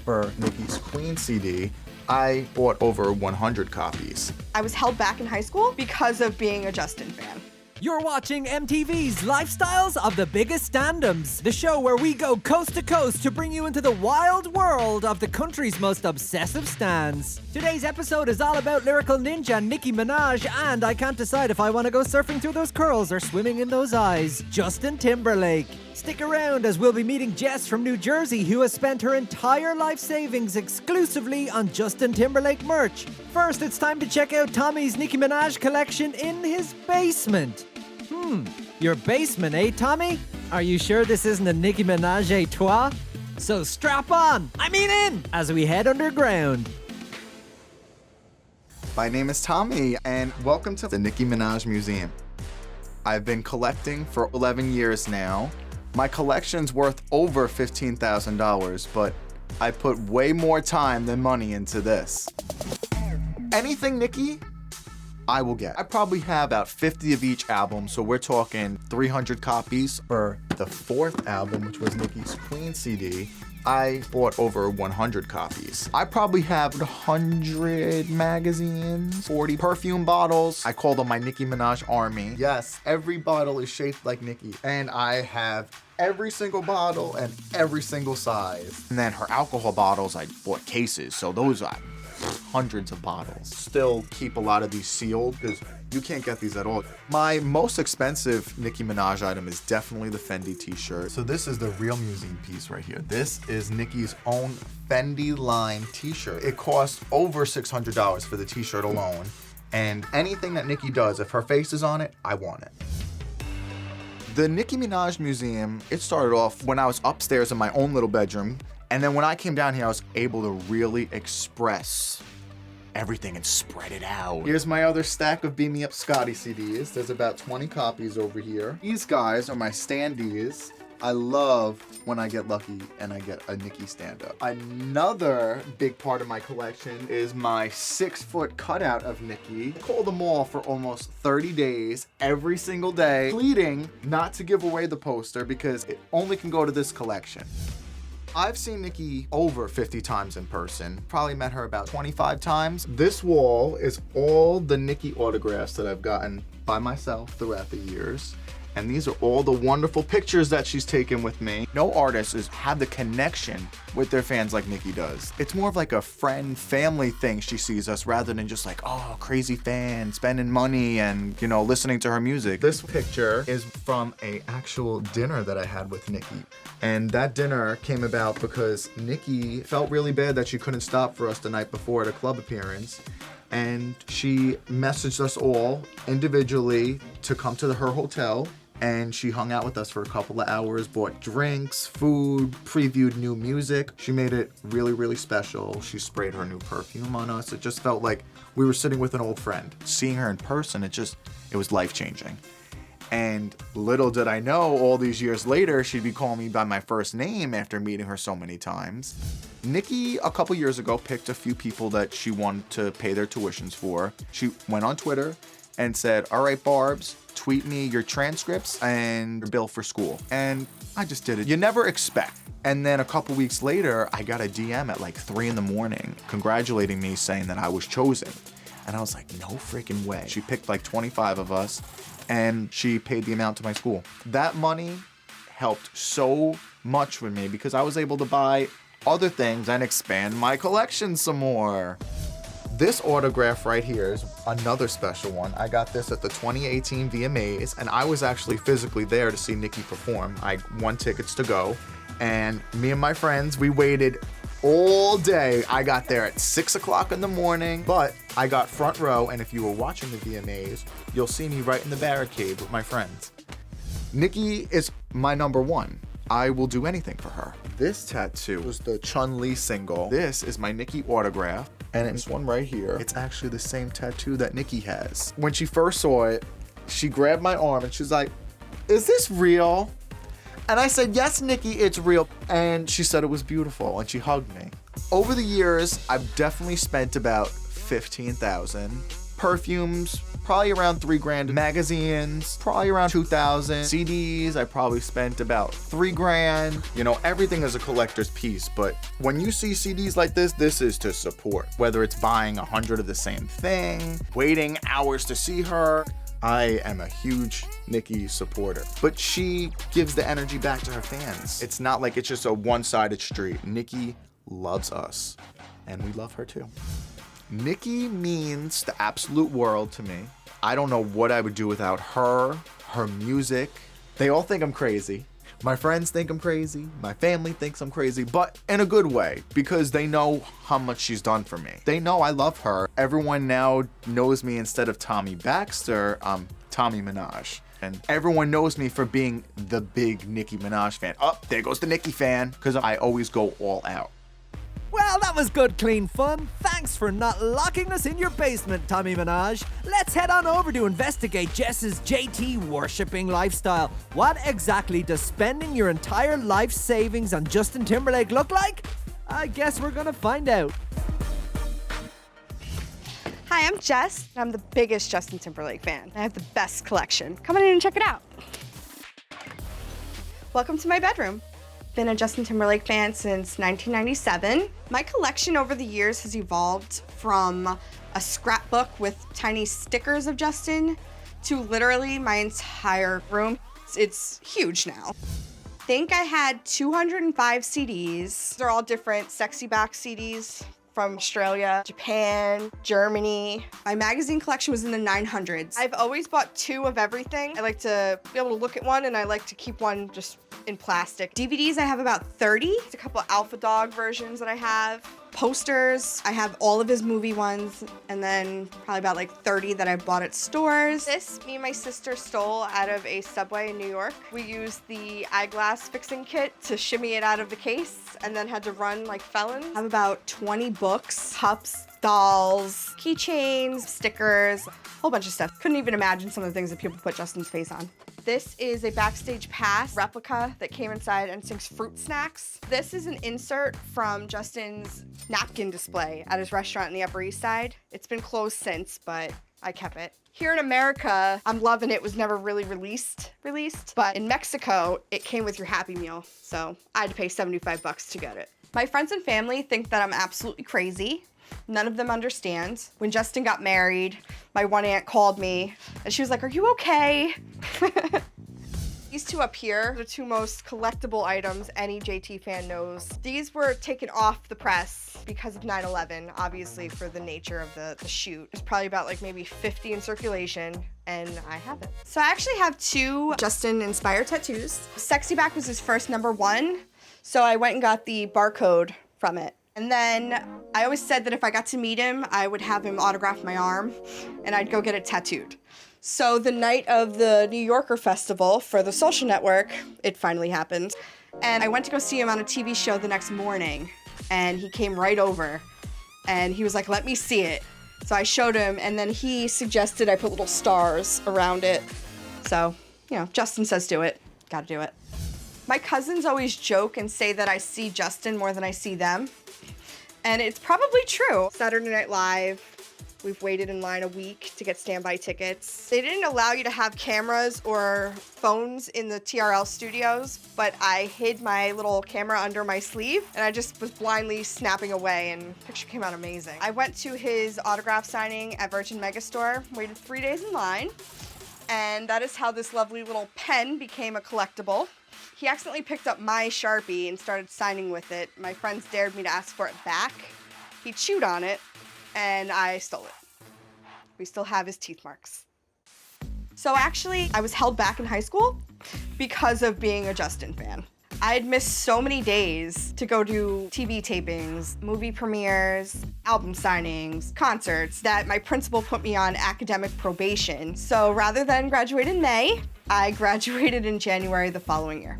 For Nicki's Queen CD, I bought over 100 copies. I was held back in high school because of being a Justin fan. You're watching MTV's Lifestyles of the Biggest Standums, the show where we go coast to coast to bring you into the wild world of the country's most obsessive stans. Today's episode is all about lyrical ninja Nicki Minaj, and I can't decide if I want to go surfing through those curls or swimming in those eyes, Justin Timberlake. Stick around as we'll be meeting Jess from New Jersey, who has spent her entire life savings exclusively on Justin Timberlake merch. First, it's time to check out Tommy's Nicki Minaj collection in his basement. Your basement, eh, Tommy? Are you sure this isn't a Nicki Minaj et toi? So strap on, in, as we head underground. My name is Tommy, and welcome to the Nicki Minaj Museum. I've been collecting for 11 years now. My collection's worth over $15,000, but I put way more time than money into this. Anything Nicki, I will get. I probably have about 50 of each album, so we're talking 300 copies. For the fourth album, which was Nicki's Queen CD, I bought over 100 copies. I probably have 100 magazines, 40 perfume bottles. I call them my Nicki Minaj army. Yes, every bottle is shaped like Nicki, and I have every single bottle and every single size. And then her alcohol bottles, I bought cases, so those are hundreds of bottles. Still keep a lot of these sealed because you can't get these at all. My most expensive Nicki Minaj item is definitely the Fendi t-shirt. So this is the real museum piece right here. This is Nicki's own Fendi line t-shirt. It costs over $600 for the t-shirt alone. And anything that Nicki does, if her face is on it, I want it. The Nicki Minaj Museum, it started off when I was upstairs in my own little bedroom. And then when I came down here, I was able to really express everything and spread it out. Here's my other stack of Beam Me Up Scotty CDs. There's about 20 copies over here. These guys are my standees. I love when I get lucky and I get a Nicki stand-up. Another big part of my collection is my 6-foot cutout of Nicki. I call them all for almost 30 days, every single day, pleading not to give away the poster because it only can go to this collection. I've seen Nicki over 50 times in person, probably met her about 25 times. This wall is all the Nicki autographs that I've gotten by myself throughout the years. And these are all the wonderful pictures that she's taken with me. No artist has had the connection with their fans like Nicki does. It's more of like a friend, family thing she sees us rather than just like, oh, crazy fan, spending money and, listening to her music. This picture is from an actual dinner that I had with Nicki. And that dinner came about because Nicki felt really bad that she couldn't stop for us the night before at a club appearance. And she messaged us all individually to come to her hotel. And she hung out with us for a couple of hours, bought drinks, food, previewed new music. She made it really, really special. She sprayed her new perfume on us. It just felt like we were sitting with an old friend. Seeing her in person, it was life-changing. And little did I know, all these years later, she'd be calling me by my first name after meeting her so many times. Nicki, a couple years ago, picked a few people that she wanted to pay their tuitions for. She went on Twitter and said, all right, Barbs, tweet me your transcripts and your bill for school. And I just did it. You never expect. And then a couple weeks later, I got a DM at like 3 a.m. congratulating me, saying that I was chosen. And I was like, no freaking way. She picked like 25 of us and she paid the amount to my school. That money helped so much with me because I was able to buy other things and expand my collection some more. This autograph right here is another special one. I got this at the 2018 VMAs, and I was actually physically there to see Nicki perform. I won tickets to go, and me and my friends, we waited all day. I got there at 6 o'clock in the morning, but I got front row, and if you were watching the VMAs, you'll see me right in the barricade with my friends. Nicki is my number one. I will do anything for her. This tattoo was the Chun-Li single. This is my Nicki autograph. And it's one right here. It's actually the same tattoo that Nicki has. When she first saw it, she grabbed my arm and she's like, is this real? And I said, yes, Nicki, it's real. And she said it was beautiful and she hugged me. Over the years, I've definitely spent about $15,000. Perfumes, probably around $3,000. Magazines, probably around 2,000. CDs, I probably spent about $3,000. You know, everything is a collector's piece, but when you see CDs like this is to support. Whether it's buying 100 of the same thing, waiting hours to see her. I am a huge Nicki supporter, but she gives the energy back to her fans. It's not like it's just a one-sided street. Nicki loves us, and we love her too. Nicki means the absolute world to me. I don't know what I would do without her, her music. They all think I'm crazy. My friends think I'm crazy. My family thinks I'm crazy, but in a good way, because they know how much she's done for me. They know I love her. Everyone now knows me instead of Tommy Baxter, I'm Tommy Minaj. And everyone knows me for being the big Nicki Minaj fan. Oh, there goes the Nicki fan, because I always go all out. Well, that was good, clean fun. Thanks for not locking us in your basement, Tommy Minaj. Let's head on over to investigate Jess's JT worshipping lifestyle. What exactly does spending your entire life savings on Justin Timberlake look like? I guess we're gonna find out. Hi, I'm Jess. I'm the biggest Justin Timberlake fan. I have the best collection. Come on in and check it out. Welcome to my bedroom. Been a Justin Timberlake fan since 1997. My collection over the years has evolved from a scrapbook with tiny stickers of Justin to literally my entire room. It's huge now. I think I had 205 CDs. They're all different sexy back CDs from Australia, Japan, Germany. My magazine collection was in the 900s. I've always bought 2 of everything. I like to be able to look at one, and I like to keep one just in plastic. DVDs, I have about 30. There's a couple of Alpha Dog versions that I have. Posters, I have all of his movie ones, and then probably about like 30 that I bought at stores. This, me and my sister stole out of a Subway in New York. We used the eyeglass fixing kit to shimmy it out of the case, and then had to run like felons. I have about 20 books, cups, dolls, keychains, stickers, a whole bunch of stuff. Couldn't even imagine some of the things that people put Justin's face on. This is a backstage pass replica that came inside NSYNC's Fruit Snacks. This is an insert from Justin's napkin display at his restaurant in the Upper East Side. It's been closed since, but I kept it. Here in America, I'm Lovin' It was never really released, but in Mexico, it came with your Happy Meal, so I had to pay $75 to get it. My friends and family think that I'm absolutely crazy. None of them understand. When Justin got married, my one aunt called me and she was like, "Are you okay?" These 2 up here are the 2 most collectible items any JT fan knows. These were taken off the press because of 9/11, obviously for the nature of the shoot. There's probably about like maybe 50 in circulation, and I have it. So I actually have 2 Justin-inspired tattoos. Sexy Back was his first #1, so I went and got the barcode from it. And then I always said that if I got to meet him, I would have him autograph my arm, and I'd go get it tattooed. So the night of the New Yorker Festival for The Social Network, it finally happened. And I went to go see him on a TV show the next morning, and he came right over, and he was like, "Let me see it." So I showed him, and then he suggested I put little stars around it. So, you know, Justin says do it, gotta do it. My cousins always joke and say that I see Justin more than I see them. And it's probably true. Saturday Night Live, we've waited in line a week to get standby tickets. They didn't allow you to have cameras or phones in the TRL studios, but I hid my little camera under my sleeve and I just was blindly snapping away, and the picture came out amazing. I went to his autograph signing at Virgin Megastore, waited 3 days in line, and that is how this lovely little pen became a collectible. He accidentally picked up my Sharpie and started signing with it. My friends dared me to ask for it back. He chewed on it, and I stole it. We still have his teeth marks. So actually, I was held back in high school because of being a Justin fan. I had missed so many days to go to TV tapings, movie premieres, album signings, concerts, that my principal put me on academic probation. So rather than graduate in May, I graduated in January the following year.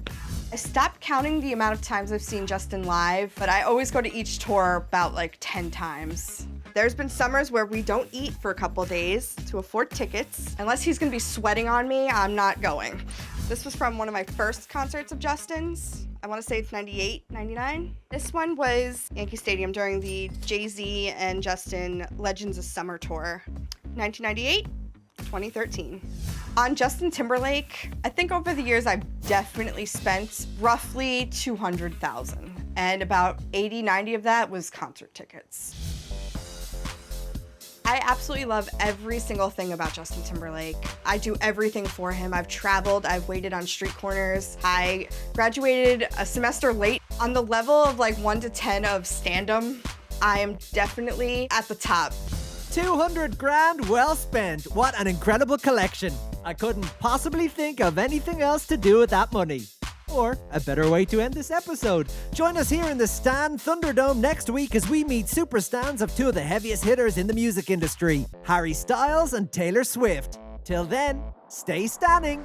I stopped counting the amount of times I've seen Justin live, but I always go to each tour about like 10 times. There's been summers where we don't eat for a couple days to afford tickets. Unless he's gonna be sweating on me, I'm not going. This was from one of my first concerts of Justin's. I wanna say it's 98, 99. This one was Yankee Stadium during the Jay-Z and Justin Legends of Summer tour. 1998, 2013. On Justin Timberlake, I think over the years I've definitely spent roughly $200,000, and about 80-90 of that was concert tickets. I absolutely love every single thing about Justin Timberlake. I do everything for him. I've traveled, I've waited on street corners. I graduated a semester late. On the level of like 1 to 10 of standum, I am definitely at the top. 200 grand well spent. What an incredible collection. I couldn't possibly think of anything else to do with that money. Or a better way to end this episode. Join us here in the Stan Thunderdome next week as we meet super stans of two of the heaviest hitters in the music industry, Harry Styles and Taylor Swift. Till then, stay stanning.